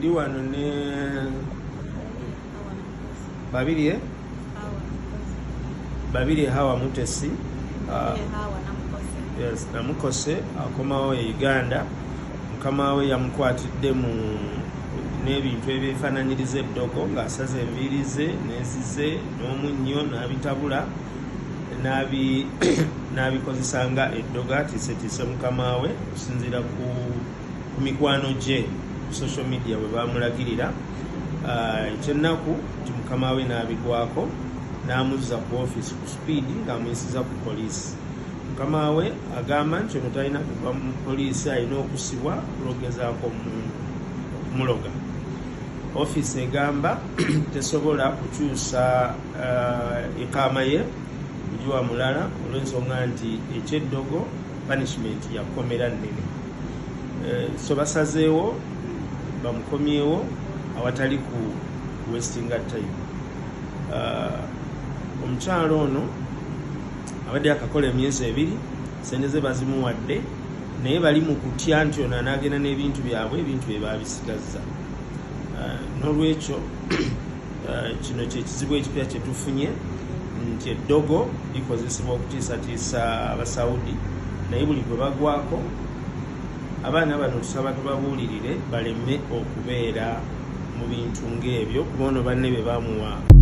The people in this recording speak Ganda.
ndi wano ne babiri Hawa Mutesi yes namukose akomawo e Uganda mukama we yamukwatidde mu n'ebintu ebifaananyiriza eddogo ng'asaze enviiri ze n'ezize n'omunnyo n'abitabula n'abikozesa nga eddogo atiisetiise mukama we okusinziira ku mikwano gye ku social media bwe bamulagirira. Ekyennaku nti mukama we n'abigwako n'amuzza ku ofiisi ku supiidi ng'amuyisiza ku poliisi. Mukama we agamba nti ono talina kuva mu poliisi, alina okusibwa olwogezaako okumuloga. Ofiisi egamba tesobola kukyusa ikaama ye kugiwa mulala olw'ensonga nti ekyeddogo punishment yakomera nnene. So basazeewo bamukomyewo awatali ku wastinga time. Omukyalo ono abadde akakola emyezi 2 sente ze bazimuwadde naye bali mu kutya nti ono anaagenda n'ebintu byabwe ebintu bye babisigazza. N'olwekyo kino kyekizibu ekipya kye tufunye nti eddogo likozesebwa okutiisatiisa Abasawudi naye buli gwe bagwako abaana bano tusaba tubabuulirire baleme okubeera mu bintu ng'ebyo kuba ono banne be bamuwa